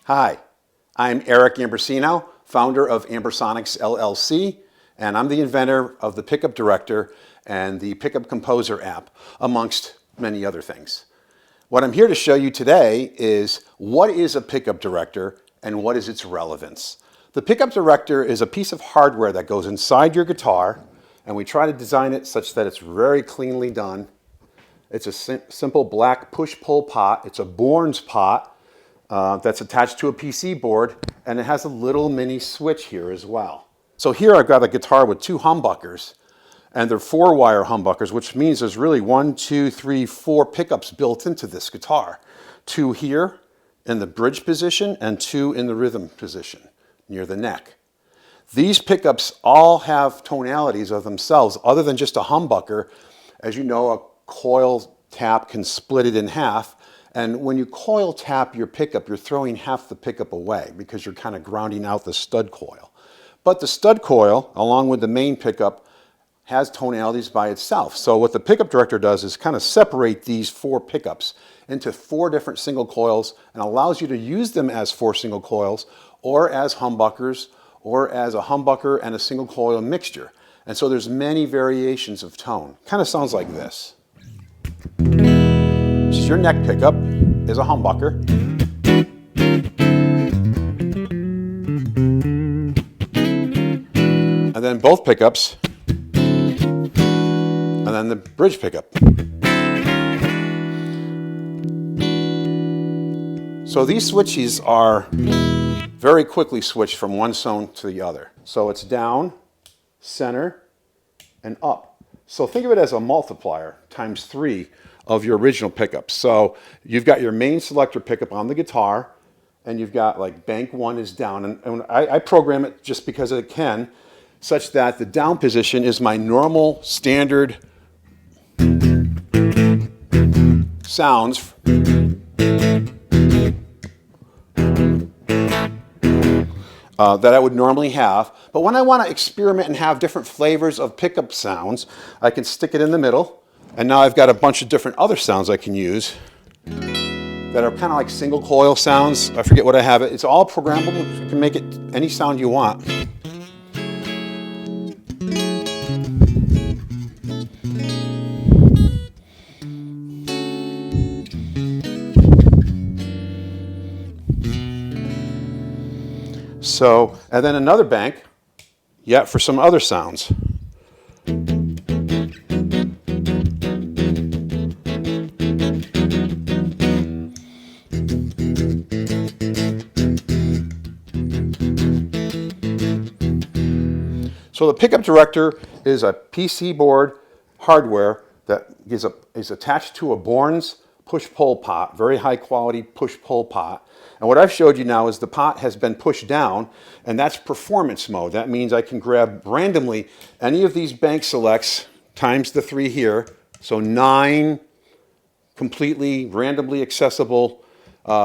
Hi, I'm Eric Ambrosino, founder of Ambrosonics LLC, and I'm the inventor of the Pickup Director and the Pickup Composer app, amongst many other things. What I'm here to show you today is what is a Pickup Director and what is its relevance. The Pickup Director is a piece of hardware that goes inside your guitar, and we try to design it such that it's very cleanly done. It's a simple black push-pull pot. It's a Bourne's pot that's attached to a PC board, and it has a little mini switch here as well. So here I've got a guitar with two humbuckers, and they're 4-wire humbuckers, which means there's really 1, 2, 3, 4 pickups built into this guitar. 2 here in the bridge position and 2 in the rhythm position near the neck. These pickups all have tonalities of themselves other than just a humbucker. As you know, a coil tap can split it in half. And when you coil tap your pickup, you're throwing half the pickup away because you're kind of grounding out the stud coil. But the stud coil, along with the main pickup, has tonalities by itself. So what the Pickup Director does is kind of separate these 4 pickups into 4 different single coils and allows you to use them as 4 single coils or as humbuckers or as a humbucker and a single coil mixture. And so there's many variations of tone. Kind of sounds like this. Your neck pickup is a humbucker. And then both pickups, and then the bridge pickup. So these switches are very quickly switched from one zone to the other. So it's down, center, and up. So think of it as a multiplier times 3 of your original pickups. So you've got your main selector pickup on the guitar, and you've got like bank 1 is down. And I program it just because it can, such that the down position is my normal standard sounds. That I would normally have. But when I want to experiment and have different flavors of pickup sounds, I can stick it in the middle. And now I've got a bunch of different other sounds I can use that are kind of like single coil sounds. I forget what I have it. It's all programmable. You can make it any sound you want. So, and then another bank, yet for some other sounds. So the Pickup Director is a PC board hardware that is attached to a Bourne's push-pull pot, very high quality push-pull pot. And what I've showed you now is the pot has been pushed down, and that's performance mode. That means I can grab randomly any of these bank selects times the 3 here, so 9 completely randomly accessible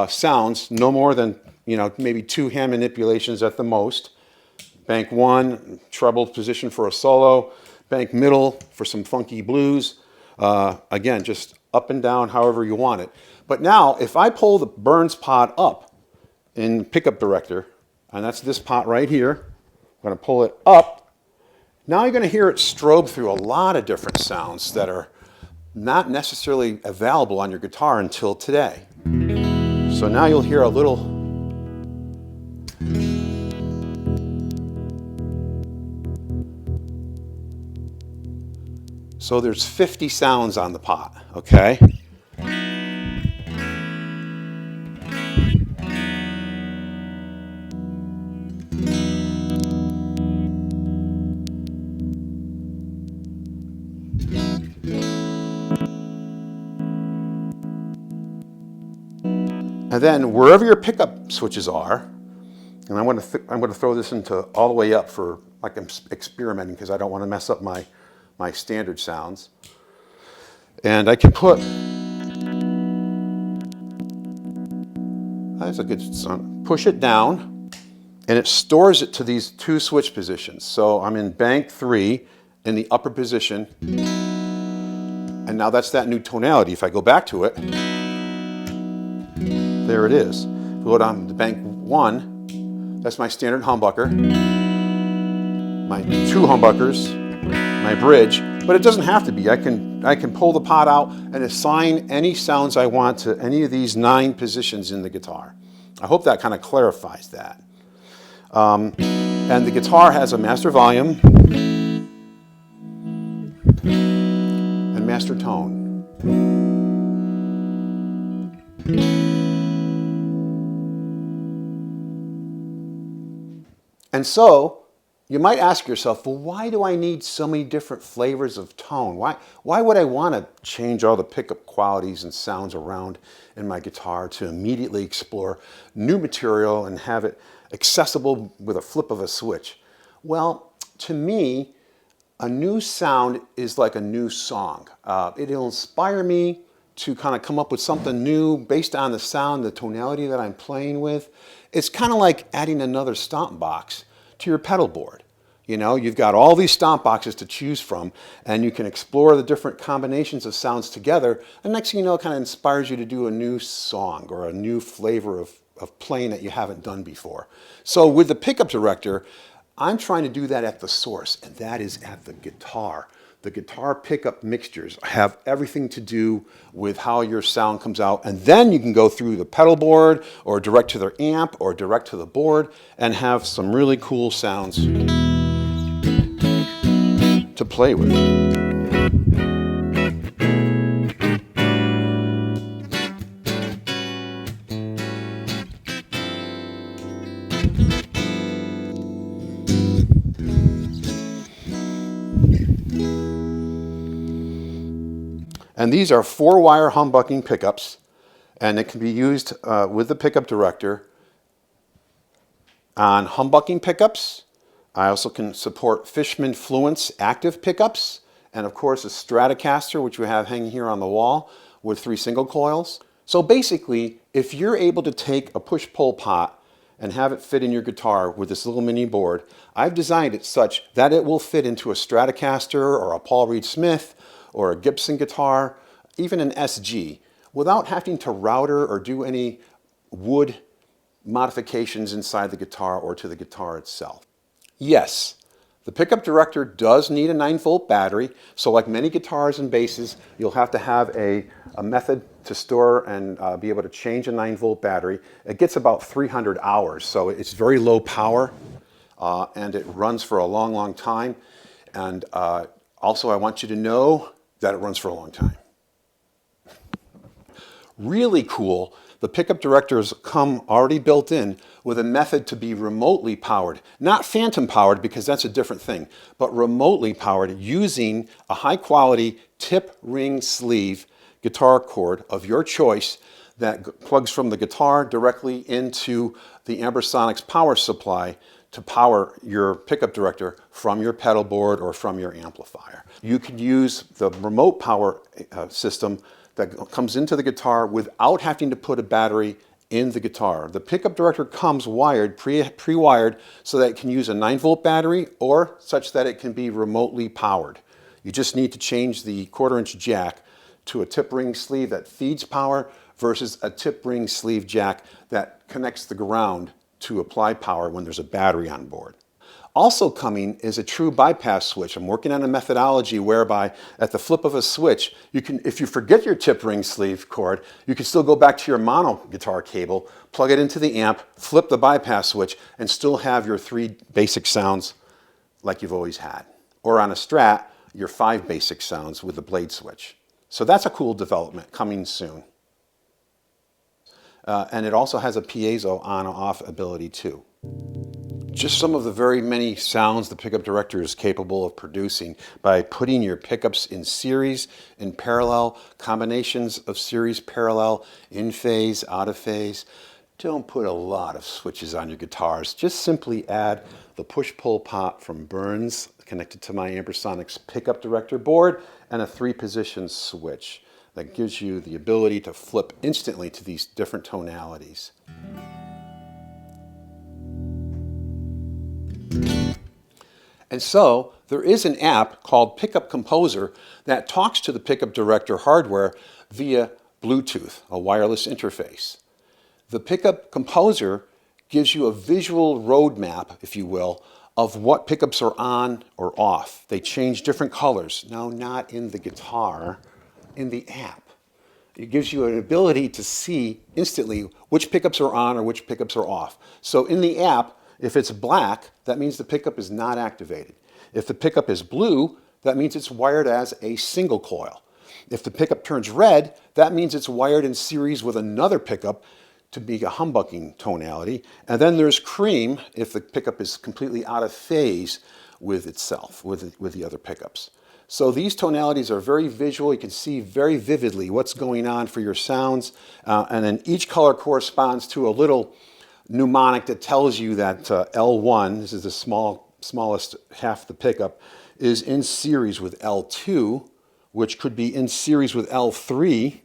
sounds, no more than maybe 2 hand manipulations at the most. Bank 1, treble position for a solo. Bank middle for some funky blues. Again, just up and down however you want it. But now, if I pull the Bourne's pot up in Pickup Director, and that's this pot right here, I'm going to pull it up. Now you're going to hear it strobe through a lot of different sounds that are not necessarily available on your guitar until today. So now you'll hear a little. So there's 50 sounds on the pot, okay? And then wherever your pickup switches are, and I'm going to throw this into all the way up for like I'm experimenting because I don't want to mess up my standard sounds. And I can put, that's a good sound, push it down, and it stores it to these 2 switch positions. So I'm in bank 3 in the upper position, and now that's that new tonality. If I go back to it, there it is. If we go down to bank One, that's my standard humbucker, my two humbuckers, my bridge, but it doesn't have to be. I can pull the pot out and assign any sounds I want to any of these 9 positions in the guitar. I hope that kind of clarifies that. And the guitar has a master volume and master tone. And so, you might ask yourself, well, why do I need so many different flavors of tone? Why would I want to change all the pickup qualities and sounds around in my guitar to immediately explore new material and have it accessible with a flip of a switch? Well, to me, a new sound is like a new song. It'll inspire me to kind of come up with something new based on the sound, the tonality that I'm playing with. It's kind of like adding another stomp box to your pedal board. You know, you've got all these stomp boxes to choose from, and you can explore the different combinations of sounds together. And next thing you know, it kind of inspires you to do a new song or a new flavor of playing that you haven't done before. So with the pickup director, I'm trying to do that at the source, and that is at the guitar. The guitar pickup mixtures have everything to do with how your sound comes out, and then you can go through the pedal board or direct to the amp or direct to the board and have some really cool sounds to play with. And these are 4-wire humbucking pickups, and it can be used with the pickup director on humbucking pickups. I also can support Fishman Fluence active pickups, and of course a Stratocaster, which we have hanging here on the wall with 3 single coils. So basically, if you're able to take a push-pull pot and have it fit in your guitar with this little mini board, I've designed it such that it will fit into a Stratocaster or a Paul Reed Smith or a Gibson guitar, even an SG, without having to router or do any wood modifications inside the guitar or to the guitar itself. Yes, the pickup director does need a 9-volt battery, so like many guitars and basses, you'll have to have a method to store and be able to change a 9-volt battery. It gets about 300 hours, so it's very low power, and it runs for a long, long time. And also I want you to know that it runs for a long time. Really cool, the pickup directors come already built in with a method to be remotely powered. Not phantom powered, because that's a different thing, but remotely powered using a high quality tip ring sleeve guitar cord of your choice that plugs from the guitar directly into the Ambrosonics power supply to power your pickup director from your pedal board or from your amplifier. You can use the remote power system that comes into the guitar without having to put a battery in the guitar. The pickup director comes wired, pre-wired, so that it can use a 9-volt battery or such that it can be remotely powered. You just need to change the 1/4-inch jack to a tip ring sleeve that feeds power versus a tip ring sleeve jack that connects the ground to apply power when there's a battery on board. Also coming is a true bypass switch. I'm working on a methodology whereby at the flip of a switch, you can, if you forget your tip ring sleeve cord, you can still go back to your mono guitar cable, plug it into the amp, flip the bypass switch, and still have your 3 basic sounds like you've always had. Or on a Strat, your 5 basic sounds with the blade switch. So that's a cool development coming soon. And it also has a piezo on-off ability too. Just some of the very many sounds the pickup director is capable of producing by putting your pickups in series, in parallel, combinations of series, parallel, in phase, out of phase. Don't put a lot of switches on your guitars. Just simply add the push-pull pot from Burns connected to my Ambrosonics pickup director board and a 3-position switch that gives you the ability to flip instantly to these different tonalities. And so there is an app called Pickup Composer that talks to the pickup director hardware via Bluetooth, a wireless interface. The Pickup Composer gives you a visual roadmap, if you will, of what pickups are on or off. They change different colors. Now, not in the guitar, in the app. It gives you an ability to see instantly which pickups are on or which pickups are off. So in the app, if it's black, that means the pickup is not activated. If the pickup is blue, that means it's wired as a single coil. If the pickup turns red, that means it's wired in series with another pickup to be a humbucking tonality. And then there's cream if the pickup is completely out of phase with itself, with the other pickups. So these tonalities are very visual. You can see very vividly what's going on for your sounds. And then each color corresponds to a little mnemonic that tells you that L1, this is the smallest half of the pickup, is in series with L2, which could be in series with L3,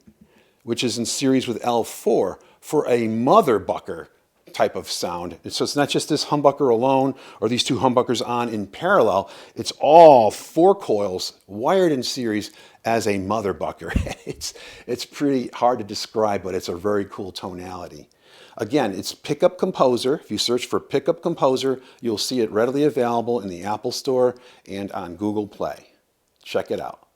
which is in series with L4 for a motherbucker type of sound. So it's not just this humbucker alone or these two humbuckers on in parallel. It's all four coils wired in series as a motherbucker. It's pretty hard to describe, but it's a very cool tonality. Again, it's Pickup Composer. If you search for Pickup Composer, you'll see it readily available in the Apple Store and on Google Play. Check it out.